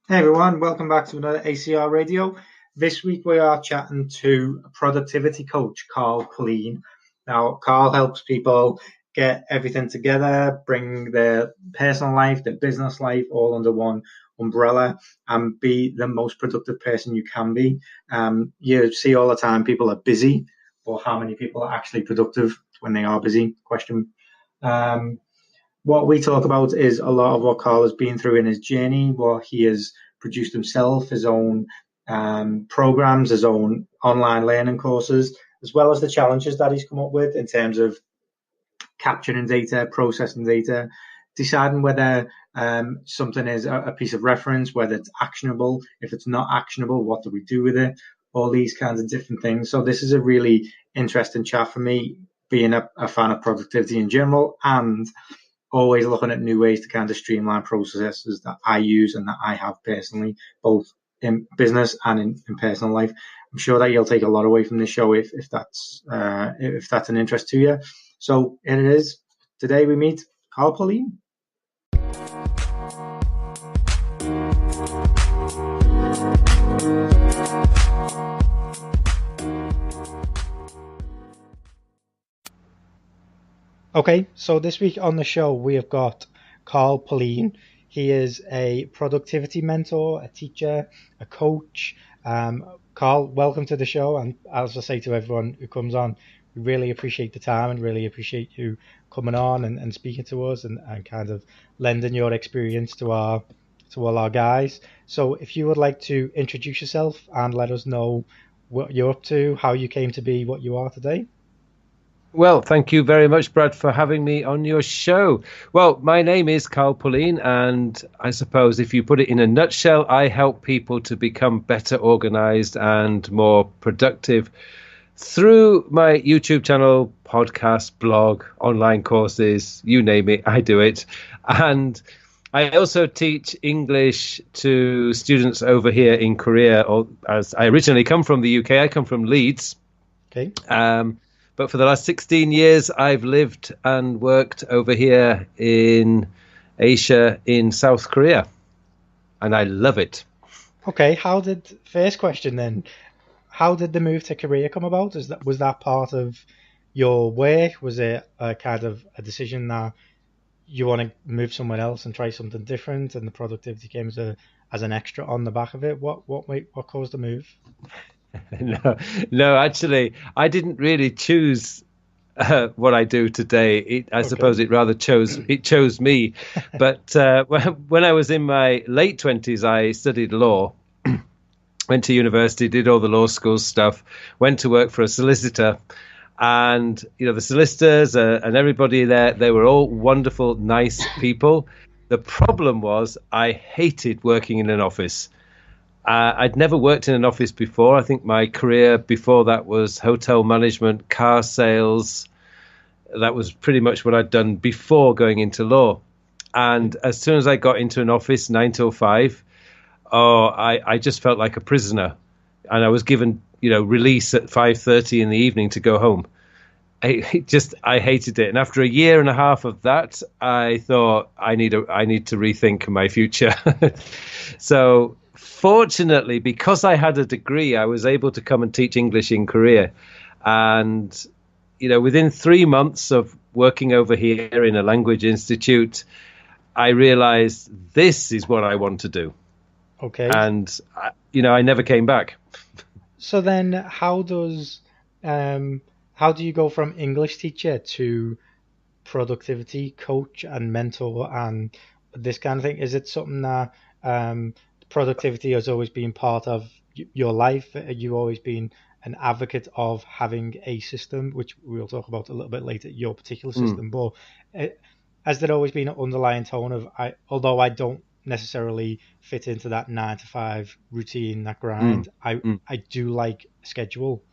Hey everyone, welcome back to another ACR Radio. This week we are chatting to productivity coach Carl Pullein. Now, Carl helps people get everything together, bring their personal life, their business life all under one umbrella, and be the most productive person you can be. You see all the time people are busy, but how many people are actually productive when they are busy? Question. Um, what we talk about is a lot of what Carl has been through in his journey, what he has produced himself, his own programs, his own online learning courses, as well as the challenges that he's come up with in terms of capturing data, processing data, deciding whether something is a piece of reference, whether it's actionable. If it's not actionable, what do we do with it? All these kinds of different things. So this is a really interesting chat for me, being a fan of productivity in general and always looking at new ways to kind of streamline processes that I use and that I have personally, both in business and in personal life. I'm sure that you'll take a lot away from this show if that's an interest to you. So here it is. Today we meet Carl Pullein. Okay, so this week on the show we have got Carl Pullein. He is a productivity mentor, a teacher, a coach. Carl, welcome to the show. And as I say to everyone who comes on, we really appreciate the time and really appreciate you coming on and speaking to us and kind of lending your experience to all our guys. So if you would like to introduce yourself and let us know what you're up to, how you came to be what you are today. Well, thank you very much, Brad, for having me on your show. Well, my name is Carl Pullein, and I suppose if you put it in a nutshell, I help people to become better organized and more productive through my YouTube channel, podcast, blog, online courses, you name it, I do it. And I also teach English to students over here in Korea, or as I originally come from the UK, I come from Leeds. Okay. But for the last 16 years, I've lived and worked over here in Asia, in South Korea, and I love it. Okay, first question then, how did the move to Korea come about? Was that part of your work? Was it a kind of a decision that you want to move somewhere else and try something different, and the productivity came as an extra on the back of it? What caused the move? No, actually, I didn't really choose what I do today. I suppose it rather chose me. But when I was in my late 20s, I studied law, went to university, did all the law school stuff, went to work for a solicitor. And, the solicitors and everybody there, they were all wonderful, nice people. The problem was I hated working in an office. I'd never worked in an office before. I think my career before that was hotel management, car sales. That was pretty much what I'd done before going into law. And as soon as I got into an office, 9 till 5, I just felt like a prisoner. And I was given, release at 5:30 in the evening to go home. I hated it. And after a year and a half of that, I thought I need to rethink my future. So fortunately, because I had a degree, I was able to come and teach English in Korea. And, within 3 months of working over here in a language institute, I realized this is what I want to do. Okay. And, I never came back. So then how do you go from English teacher to productivity coach and mentor and this kind of thing? Is it something that productivity has always been part of your life? You've always been an advocate of having a system, which we'll talk about a little bit later, your particular system. But has there always been an underlying tone of, although I don't necessarily fit into that 9 to 5 routine, that grind, I do like schedule.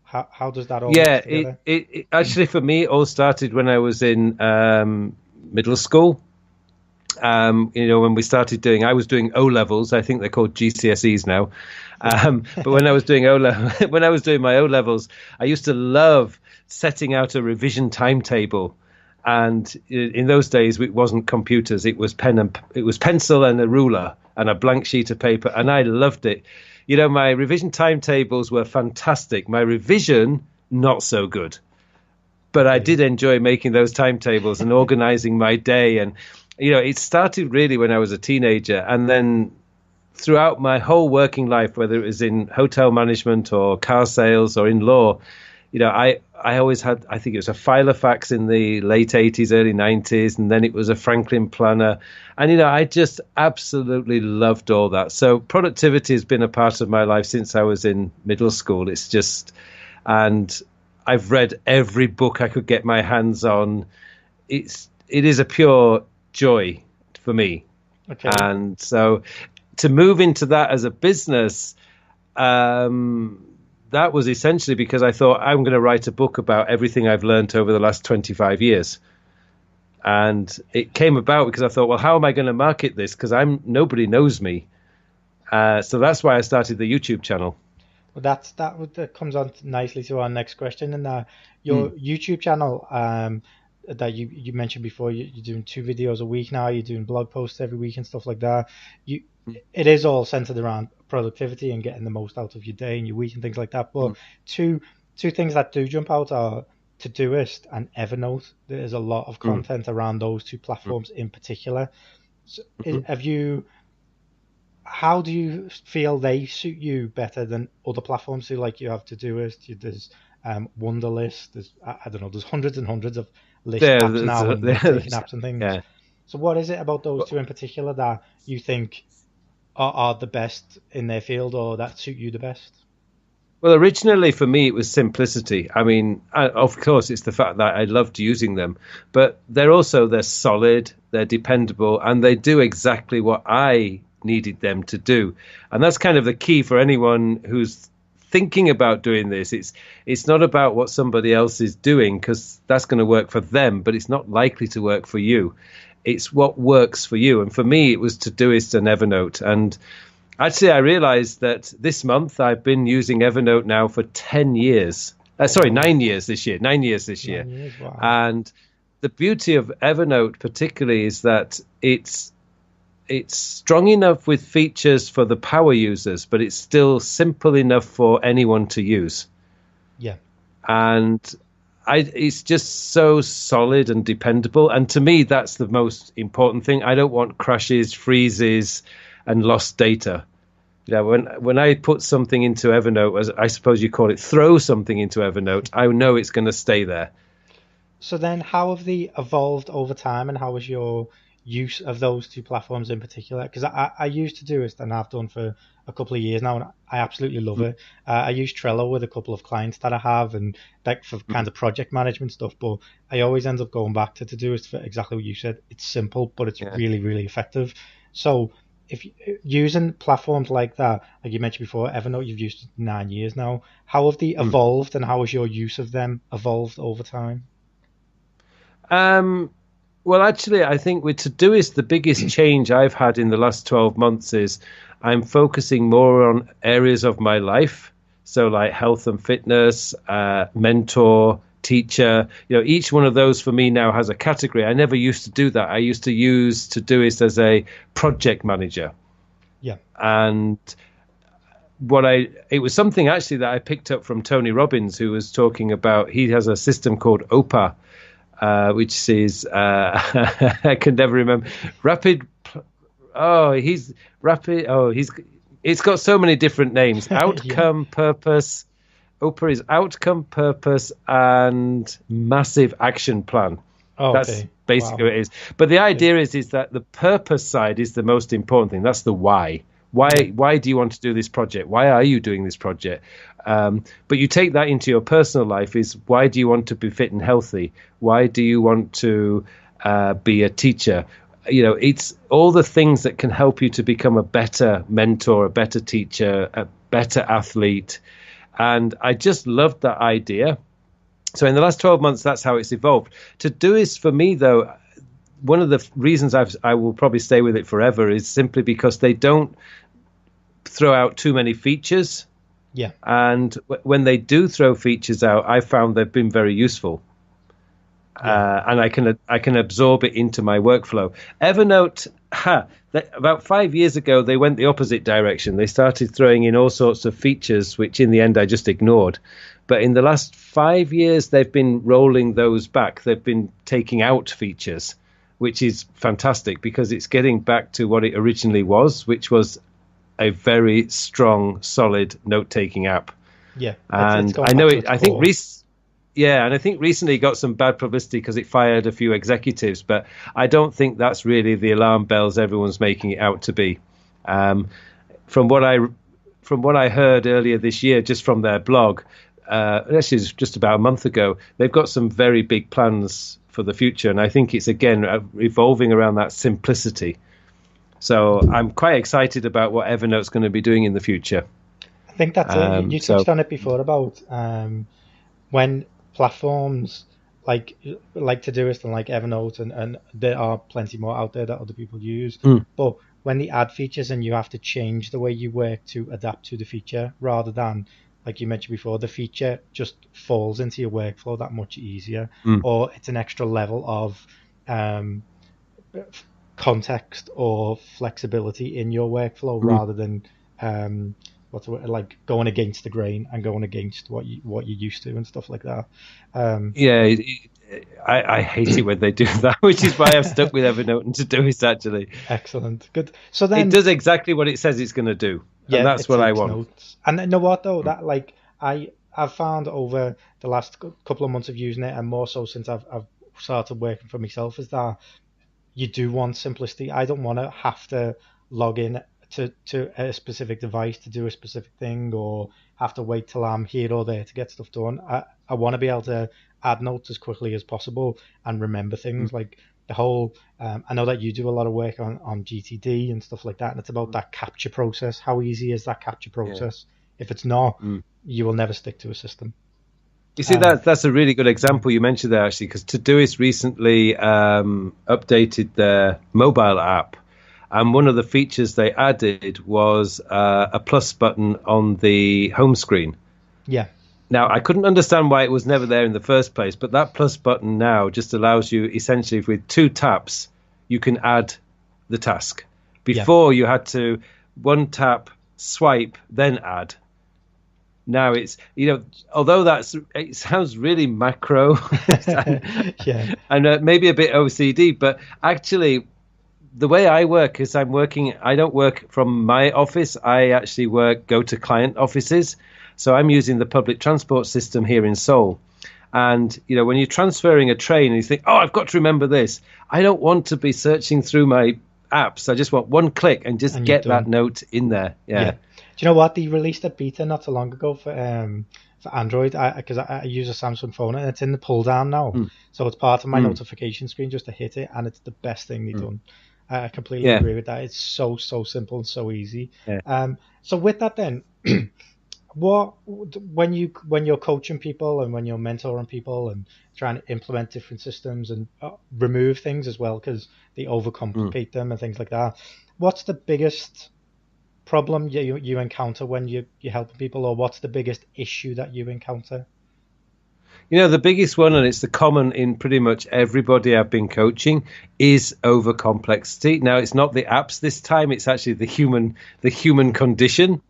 How does that all work together? It actually, for me, it all started when I was in middle school. When we started I was doing O levels. I think they're called GCSEs now. But when I was doing my O levels, I used to love setting out a revision timetable. And in those days, it wasn't computers; it was pencil and a ruler. and a blank sheet of paper, and I loved it. My revision timetables were fantastic. My revision, not so good. But I did enjoy making those timetables and organizing my day. And, it started really when I was a teenager. And then throughout my whole working life, whether it was in hotel management or car sales or in law, I always had, I think it was a Filofax in the late 80s, early 90s, and then it was a Franklin Planner. And, I just absolutely loved all that. So productivity has been a part of my life since I was in middle school. It's just, and I've read every book I could get my hands on. It is a pure joy for me. Okay. And so to move into that as a business, that was essentially because I thought I'm going to write a book about everything I've learned over the last 25 years. And it came about because I thought, well, how am I going to market this? Because nobody knows me. So that's why I started the YouTube channel. Well, that comes on nicely to our next question. And your YouTube channel that you mentioned before, you're doing 2 videos a week now. You're doing blog posts every week and stuff like that. It is all centered around productivity and getting the most out of your day and your week and things like that. But two things that do jump out are Todoist and Evernote. There's a lot of content around those 2 platforms in particular. So how do you feel they suit you better than other platforms? So like you have Todoist, there's Wunderlist, there's hundreds and hundreds of list apps now and taking apps and things. Yeah. So what is it about those 2 in particular that you think are the best in their field or that suit you the best? Well, originally for me, it was simplicity. I mean, of course, it's the fact that I loved using them, but they're solid, they're dependable, and they do exactly what I needed them to do. And that's kind of the key for anyone who's thinking about doing this. It's not about what somebody else is doing, because that's going to work for them, but it's not likely to work for you. It's what works for you. And for me, it was Todoist and Evernote. And actually, I realized that this month I've been using Evernote now for 10 years. 9 years this year. 9 years this year. 9 years, wow. And the beauty of Evernote particularly is that it's strong enough with features for the power users, but it's still simple enough for anyone to use. Yeah. And it's just so solid and dependable. And to me, that's the most important thing. I don't want crashes, freezes, and lost data. When I put something into Evernote, as I suppose you call it, throw something into Evernote, I know it's going to stay there. So then how have they evolved over time, and how was your use of those 2 platforms in particular? Because I use Todoist and I've done for a couple of years now, and I absolutely love it. I use Trello with a couple of clients that I have, and like for kind of project management stuff, but I always end up going back to Todoist for exactly what you said. It's simple, but it's really, really effective. So if using platforms like that, like you mentioned before, Evernote, you've used 9 years now. How have they evolved, and how has your use of them evolved over time? Well, actually, I think with Todoist, the biggest change I've had in the last 12 months is I'm focusing more on areas of my life. So like health and fitness, mentor, teacher, each one of those for me now has a category. I never used to do that. I used to use Todoist as a project manager. Yeah. And it was something actually that I picked up from Tony Robbins, who was talking about, he has a system called OPA, which is I can never remember. It's got so many different names. Outcome, purpose. OPA is outcome, purpose, and massive action plan. Oh, that's okay. basically what it is. But the idea is that the purpose side is the most important thing. That's the why. Why do you want to do this project? Why are you doing this project? But you take that into your personal life is, why do you want to be fit and healthy? Why do you want to be a teacher? It's all the things that can help you to become a better mentor, a better teacher, a better athlete. And I just loved that idea. So in the last 12 months, that's how it's evolved. Todoist for me, though, one of the reasons I will probably stay with it forever is simply because they don't throw out too many features. Yeah. And when they do throw features out, I found they've been very useful. Yeah. And I can absorb it into my workflow. Evernote, About 5 years ago, they went the opposite direction. They started throwing in all sorts of features, which in the end I just ignored. But in the last 5 years, they've been rolling those back. They've been taking out features, which is fantastic because it's getting back to what it originally was, which was a very strong, solid note-taking app. Yeah, and I know it. I think and I think recently it got some bad publicity because it fired a few executives, but I don't think that's really the alarm bells everyone's making it out to be. From what I heard earlier this year, just from their blog, actually just about a month ago, they've got some very big plans for the future, and I think it's again revolving around that simplicity. So I'm quite excited about what Evernote's going to be doing in the future. I think that's it. You touched on it before about when platforms like Todoist and like Evernote, and there are plenty more out there that other people use. But when they add features and you have to change the way you work to adapt to the feature, rather than, like you mentioned before, the feature just falls into your workflow that much easier, or it's an extra level of context or flexibility in your workflow, rather than like going against the grain and going against what you're used to and stuff like that. I hate it when they do that, which is why I've stuck with Evernote and Todoist actually. Excellent, good. So then it does exactly what it says it's going to do, and that's what I want. Notes. And you know what though, that like I've found over the last couple of months of using it, and more so since I've started working for myself, is that you do want simplicity. I don't want to have to log in to a specific device to do a specific thing, or have to wait till I'm here or there to get stuff done. I want to be able to add notes as quickly as possible and remember things. Like the whole, I know that you do a lot of work on GTD and stuff like that, and it's about that capture process. How easy is that capture process? If it's not, you will never stick to a system. You see, that's a really good example you mentioned there, actually, because Todoist recently updated their mobile app, and one of the features they added was a plus button on the home screen. Yeah. Now, I couldn't understand why it was never there in the first place, but that plus button now just allows you, essentially, with 2 taps, you can add the task. Before, you had to one tap, swipe, then add. Now it's, although it sounds really macro and maybe a bit OCD, but actually the way I work is I don't work from my office. I actually go to client offices. So I'm using the public transport system here in Seoul. And, when you're transferring a train and you think, oh, I've got to remember this. I don't want to be searching through my apps. I just want one click and just get that note in there. Yeah. Do you know what? They released a beta not so long ago for Android, because I use a Samsung phone, and it's in the pull down now. So it's part of my notification screen just to hit it, and it's the best thing they've done. I completely agree with that. It's so simple and so easy. So with that then, when you're coaching people and when you're mentoring people and trying to implement different systems and remove things as well because they overcomplicate them and things like that, what's the biggest problem you encounter when you're helping people, or what's the biggest issue that you encounter? The biggest one, and it's the common in pretty much everybody I've been coaching, is over complexity. Now, it's not the apps this time; it's actually the human condition.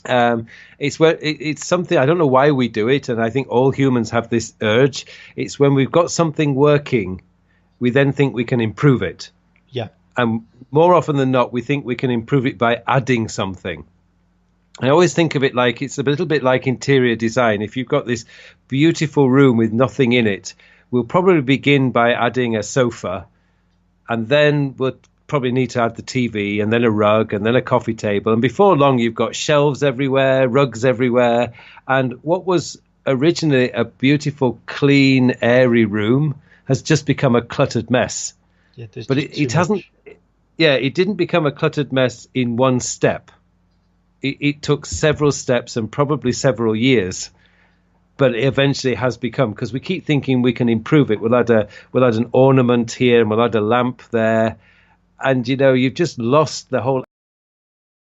It's something, I don't know why we do it, and I think all humans have this urge. It's when we've got something working, we then think we can improve it. Yeah. And more often than not, we think we can improve it by adding something. I always think of it like it's a little bit like interior design. If you've got this beautiful room with nothing in it, we'll probably begin by adding a sofa, and then we'll probably need to add the TV, and then a rug, and then a coffee table. And before long, you've got shelves everywhere, rugs everywhere. And what was originally a beautiful, clean, airy room has just become a cluttered mess. Yeah, but it hasn't. Yeah, it didn't become a cluttered mess in one step. It took several steps and probably several years, but it eventually has become, because we keep thinking we can improve it. We'll add an ornament here and we'll add a lamp there, and you've just lost the whole